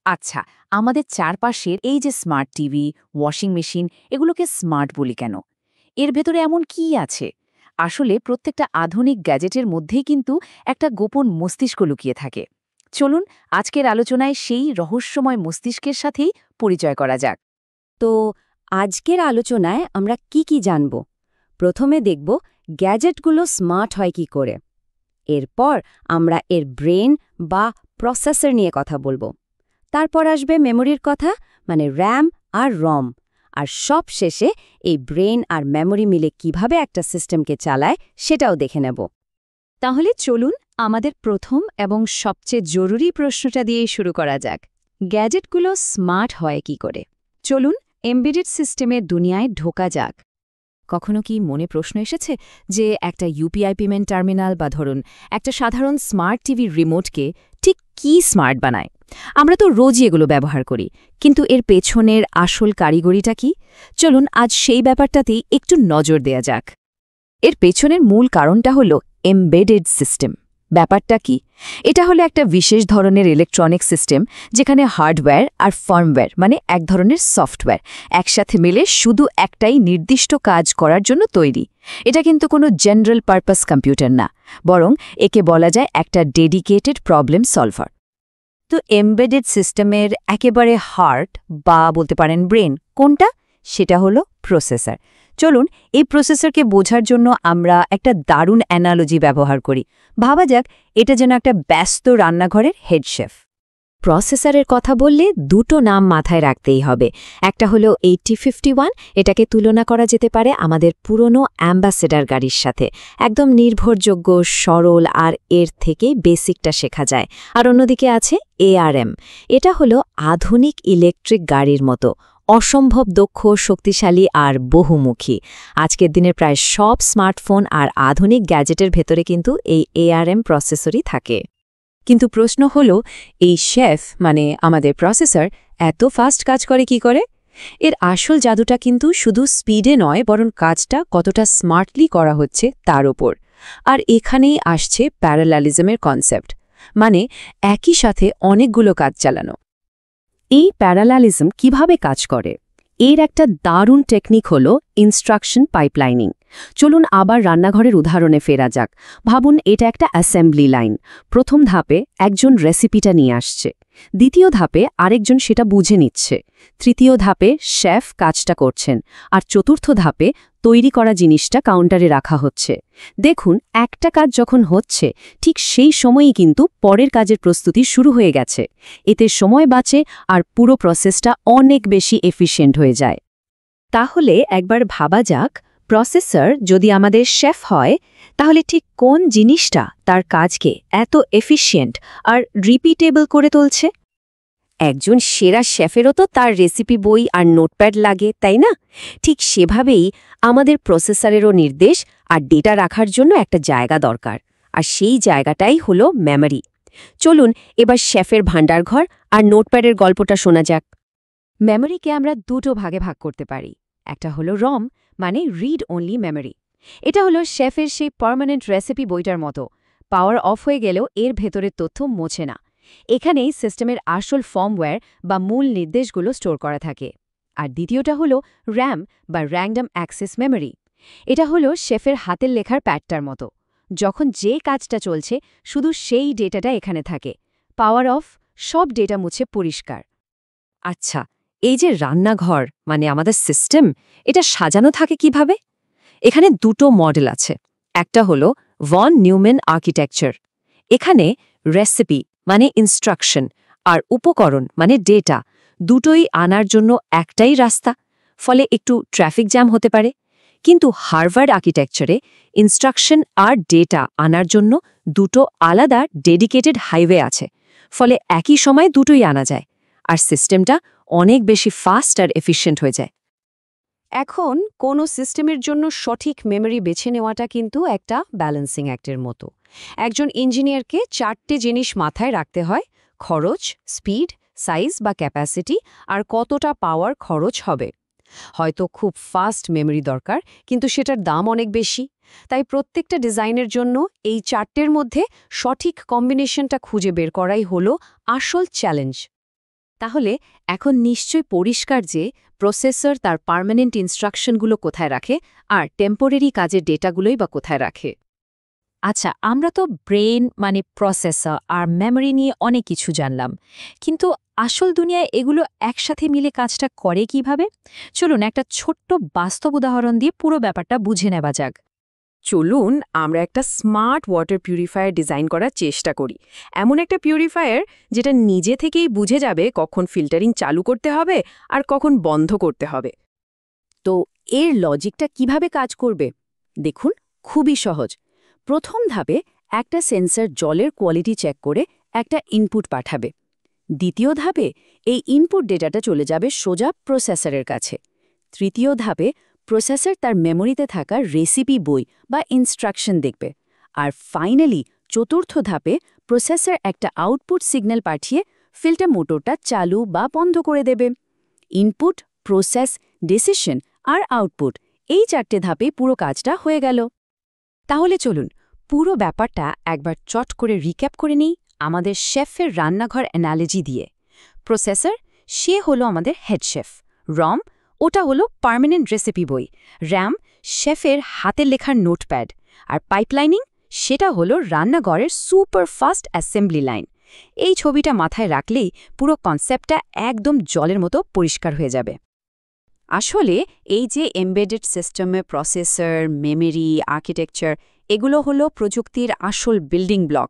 আচ্ছা, আমাদের চারপাশের এই যে স্মার্ট টিভি, ওয়াশিং মেশিন এগুলোকে স্মার্ট বলি কেন? এর ভেতরে এমন কি আছে? আসলে প্রত্যেকটা আধুনিক গ্যাজেটের মধ্যেই কিন্তু একটা গোপন মস্তিষ্ক লুকিয়ে থাকে। চলুন আজকের আলোচনায় সেই রহস্যময় মস্তিষ্কের সাথেই পরিচয় করা যাক। তো আজকের আলোচনায় আমরা কি জানব? প্রথমে দেখব গ্যাজেটগুলো স্মার্ট হয় কি করে। এরপর আমরা এর ব্রেন বা প্রসেসর নিয়ে কথা বলবো। তারপর আসবে মেমোরির কথা, মানে র্যাম আর রম। আর সব শেষে এই ব্রেন আর মেমোরি মিলে কিভাবে একটা সিস্টেমকে চালায় সেটাও দেখে নেব। তাহলে চলুন আমাদের প্রথম এবং সবচেয়ে জরুরি প্রশ্নটা দিয়েই শুরু করা যাক। গ্যাজেটগুলো স্মার্ট হয় কি করে? চলুন এমবেডেড সিস্টেমের দুনিয়ায় ঢোকা যাক। কখনো কি মনে প্রশ্ন এসেছে যে একটা ইউপিআই পেমেন্ট টার্মিনাল বা ধরুন একটা সাধারণ স্মার্ট টিভির রিমোটকে ঠিক কি স্মার্ট বানায়? আমরা তো রোজই এগুলো ব্যবহার করি, কিন্তু এর পেছনের আসল কারিগরিটা কি? চলুন আজ সেই ব্যাপারটাতেই একটু নজর দেয়া যাক। এর পেছনের মূল কারণটা হলো এমবেডেড সিস্টেম। ব্যাপারটা কি? এটা হলো একটা বিশেষ ধরনের ইলেকট্রনিক সিস্টেম যেখানে হার্ডওয়্যার আর ফার্মওয়্যার, মানে এক ধরনের সফটওয়্যার, একসাথে মিলে শুধু একটাই নির্দিষ্ট কাজ করার জন্য তৈরি। এটা কিন্তু কোনো জেনারেল পারপাস কম্পিউটার না, বরং একে বলা যায় একটা ডেডিকেটেড প্রবলেম সলভার। তো এমবেডেড সিস্টেমের একেবারে হার্ট বা বলতে পারেন ব্রেন কোনটা? সেটা হলো প্রসেসর। চলুন এই প্রসেসরকে বোঝার জন্য আমরা একটা দারুণ অ্যানালজি ব্যবহার করি। ভাবা যাক এটা যেন একটা ব্যস্ত রান্নাঘরের হেড শেফ। প্রসেসরের কথা বললে দুটো নাম মাথায় রাখতেই হবে। একটা হলো 8051, এটাকে তুলনা করা যেতে পারে আমাদের পুরনো অ্যাম্বাসেডার গাড়ির সাথে। একদম নির্ভরযোগ্য, সরল আর এর থেকে বেসিকটা শেখা যায়। আর অন্যদিকে আছে ARM। এটা হলো আধুনিক ইলেকট্রিক গাড়ির মতো অসম্ভব দক্ষ, শক্তিশালী আর বহুমুখী। আজকের দিনের প্রায় সব স্মার্টফোন আর আধুনিক গ্যাজেটের ভেতরে কিন্তু এই ARM প্রসেসরই থাকে। কিন্তু প্রশ্ন হলো, এই শেফ মানে আমাদের প্রসেসর এত ফাস্ট কাজ করে কি করে? এর আসল জাদুটা কিন্তু শুধু স্পিডে নয়, বরং কাজটা কতটা স্মার্টলি করা হচ্ছে তার ওপর। আর এখানেই আসছে প্যারালালিজমের কনসেপ্ট, মানে একই সাথে অনেকগুলো কাজ চালানো। এই প্যারালালিজম কিভাবে কাজ করে? এর একটা দারুণ টেকনিক হলো ইনস্ট্রাকশন পাইপলাইনিং। চলুন আবার রান্নাঘরের উদাহরণে ফেরা যাক। ভাবুন এটা একটা অ্যাসেম্বলি লাইন। প্রথম ধাপে একজন রেসিপিটা নিয়ে আসছে, দ্বিতীয় ধাপে আরেকজন সেটা বুঝে নিচ্ছে, তৃতীয় ধাপে শেফ কাজটা করছেন, আর চতুর্থ ধাপে তৈরি করা জিনিসটা কাউন্টারে রাখা হচ্ছে। দেখুন একটা কাজ যখন হচ্ছে, ঠিক সেই সময়ই কিন্তু পরের কাজের প্রস্তুতি শুরু হয়ে গেছে। এতে সময় বাঁচে আর পুরো প্রসেসটা অনেক বেশি এফিশিয়েন্ট হয়ে যায়। তাহলে একবার ভাবা যাক, প্রসেসর যদি আমাদের শেফ হয়, তাহলে ঠিক কোন জিনিসটা তার কাজকে এত এফিশিয়েন্ট আর রিপিটেবল করে তুলছে? একজন সেরা শেফেরও তো তার রেসিপি বই আর নোটপ্যাড লাগে, তাই না? ঠিক সেভাবেই আমাদের প্রসেসরেরও নির্দেশ আর ডেটা রাখার জন্য একটা জায়গা দরকার। আর সেই জায়গাটাই হলো মেমোরি। চলুন এবার শেফের ভাণ্ডারঘর আর নোটপ্যাডের গল্পটা শোনা যাক। মেমোরিকে আমরা দুটো ভাগে ভাগ করতে পারি। একটা হলো রম, মানে রিড অনলি মেমোরি। এটা হলো শেফের সেই পার্মানেন্ট রেসিপি বইটার মতো। পাওয়ার অফ হয়ে গেলেও এর ভেতরের তথ্য মোছে না। এখানেই সিস্টেমের আসল ফার্মওয়্যার বা মূল নির্দেশগুলো স্টোর করা থাকে। আর দ্বিতীয়টা হলো র্যাম বা র্যান্ডম অ্যাক্সেস মেমোরি। এটা হলো শেফের হাতের লেখার প্যাডটার মতো। যখন যে কাজটা চলছে, শুধু সেই ডেটাটা এখানে থাকে। পাওয়ার অফ, সব ডেটা মুছে পরিষ্কার। আচ্ছা, এই যে রান্নাঘর মানে আমাদের সিস্টেম, এটা সাজানো থাকে কিভাবে? এখানে দুটো মডেল আছে। একটা হলো ভন নিউম্যান আর্কিটেকচার। এখানে রেসিপি মানে ইনস্ট্রাকশন আর উপকরণ মানে ডেটা দুটোই আনার জন্য একটাই রাস্তা, ফলে একটু ট্রাফিক জ্যাম হতে পারে। কিন্তু হার্ভার্ড আর্কিটেকচারে ইনস্ট্রাকশন আর ডেটা আনার জন্য দুটো আলাদা ডেডিকেটেড হাইওয়ে আছে, ফলে একই সময় দুটোই আনা যায়। আর সিস্টেমটা অনেক বেশি ফাস্ট আর এফিশিয়েন্ট হয়ে যায়। এখন কোনো সিস্টেমের জন্য সঠিক মেমরি বেছে নেওয়াটা কিন্তু একটা ব্যালেন্সিং অ্যাক্টের মতো। একজন ইঞ্জিনিয়ারকে চারটে জিনিস মাথায় রাখতে হয়: খরচ, স্পিড, সাইজ বা ক্যাপাসিটি, আর কতটা পাওয়ার খরচ হবে। হয়তো খুব ফাস্ট মেমরি দরকার, কিন্তু সেটার দাম অনেক বেশি। তাই প্রত্যেকটা ডিজাইনের জন্য এই চারটের মধ্যে সঠিক কম্বিনেশনটা খুঁজে বের করাই হলো আসল চ্যালেঞ্জ। তাহলে এখন নিশ্চয় পরিষ্কার যে প্রসেসর তার পার্মানেন্ট ইনস্ট্রাকশনগুলো কোথায় রাখে আর টেম্পোরারি কাজের ডেটাগুলোই বা কোথায় রাখে। আচ্ছা, আমরা তো ব্রেন মানে প্রসেসর আর মেমরি নিয়ে অনেক কিছু জানলাম, কিন্তু আসল দুনিয়ায় এগুলো একসাথে মিলে কাজটা করে কিভাবে? চলুন একটা ছোট্ট বাস্তব উদাহরণ দিয়ে পুরো ব্যাপারটা বুঝে নেওয়া যাক। চলুন আমরা একটা স্মার্ট ওয়াটার পিউরিফায়ার ডিজাইন করার চেষ্টা করি। এমন একটা পিউরিফায়ার যেটা নিজে থেকেই বুঝে যাবে কখন ফিল্টারিং চালু করতে হবে আর কখন বন্ধ করতে হবে। তো এর লজিকটা কিভাবে কাজ করবে? দেখুন, খুবই সহজ। প্রথম ধাপে একটা সেন্সর জলের কোয়ালিটি চেক করে একটা ইনপুট পাঠাবে। দ্বিতীয় ধাপে এই ইনপুট ডেটাটা চলে যাবে সোজা প্রসেসরের কাছে। তৃতীয় ধাপে প্রসেসর তার মেমোরিতে থাকা রেসিপি বই বা ইনস্ট্রাকশন দেখবে। আর ফাইনালি চতুর্থ ধাপে প্রসেসর একটা আউটপুট সিগন্যাল পাঠিয়ে ফিল্টার মোটরটা চালু বা বন্ধ করে দেবে। ইনপুট, প্রসেস, ডিসিশন আর আউটপুট, এই 4টে ধাপে পুরো কাজটা হয়ে গেল। তাহলে চলুন পুরো ব্যাপারটা একবার চট করে রিক্যাপ করে নিই আমাদের শেফের রান্নাঘর অ্যানালজি দিয়ে। প্রসেসর, সে হলো আমাদের হেড শেফ। রম, ওটা হলো পার্মানেন্ট রেসিপি বই। র্যাম, শেফের হাতের লেখার নোটপ্যাড। আর পাইপলাইনিং, সেটা হলো রান্নাঘরের সুপার ফাস্ট অ্যাসেম্বলি লাইন। এই ছবিটা মাথায় রাখলেই পুরো কনসেপ্টটা একদম জলের মতো পরিষ্কার হয়ে যাবে। আসলে এই যে এমবেডেড সিস্টেমে প্রসেসর, মেমরি, আর্কিটেকচার, এগুলো হলো প্রযুক্তির আসল বিল্ডিং ব্লক।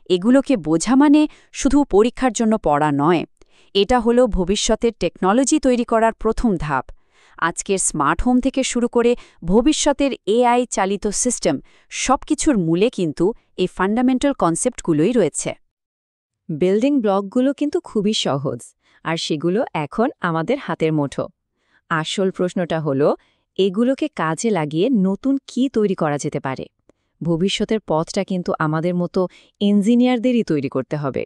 এগুলোকে বোঝা মানে শুধু পরীক্ষার জন্য পড়া নয়, এটা হলো ভবিষ্যতের টেকনোলজি তৈরি করার প্রথম ধাপ। আজকের স্মার্ট হোম থেকে শুরু করে ভবিষ্যতের এআই চালিত সিস্টেম, সবকিছুর মূলে কিন্তু এই ফান্ডামেন্টাল কনসেপ্টগুলোই রয়েছে। বিল্ডিং ব্লকগুলো কিন্তু খুবই সহজ, আর সেগুলো এখন আমাদের হাতের মুঠো। আসল প্রশ্নটা হলো, এগুলোকে কাজে লাগিয়ে নতুন কি তৈরি করা যেতে পারে? ভবিষ্যতের পথটা কিন্তু আমাদের মতো ইঞ্জিনিয়ারদেরই তৈরি করতে হবে।